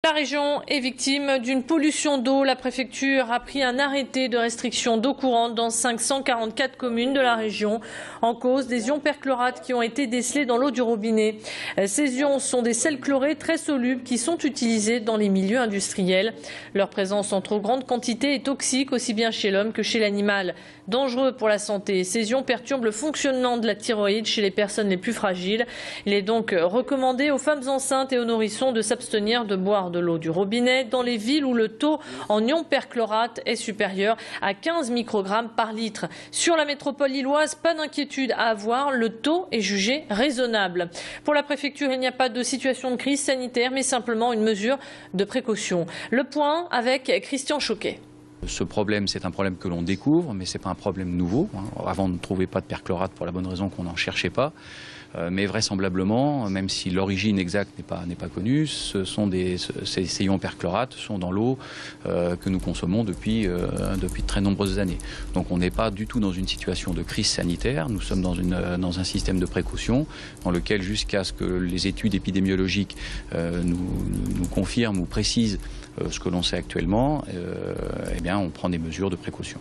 La région est victime d'une pollution d'eau. La préfecture a pris un arrêté de restriction d'eau courante dans 544 communes de la région en cause des ions perchlorates qui ont été décelés dans l'eau du robinet. Ces ions sont des sels chlorés très solubles qui sont utilisés dans les milieux industriels. Leur présence en trop grande quantité est toxique aussi bien chez l'homme que chez l'animal. Dangereux pour la santé, ces ions perturbent le fonctionnement de la thyroïde chez les personnes les plus fragiles. Il est donc recommandé aux femmes enceintes et aux nourrissons de s'abstenir de boire de l'eau du robinet dans les villes où le taux en ions perchlorate est supérieur à 15 microgrammes par litre. Sur la métropole lilloise, pas d'inquiétude à avoir, le taux est jugé raisonnable. Pour la préfecture, il n'y a pas de situation de crise sanitaire, mais simplement une mesure de précaution. Le point avec Christian Choquet. Ce problème, c'est un problème que l'on découvre, mais ce n'est pas un problème nouveau. Avant, on ne trouvait pas de perchlorate pour la bonne raison qu'on n'en cherchait pas. Mais vraisemblablement, même si l'origine exacte n'est pas connue, ces ions perchlorates sont dans l'eau que nous consommons depuis de très nombreuses années. Donc on n'est pas du tout dans une situation de crise sanitaire. Nous sommes dans un système de précaution dans lequel, jusqu'à ce que les études épidémiologiques nous confirment ou précisent ce que l'on sait actuellement, eh bien, on prend des mesures de précaution.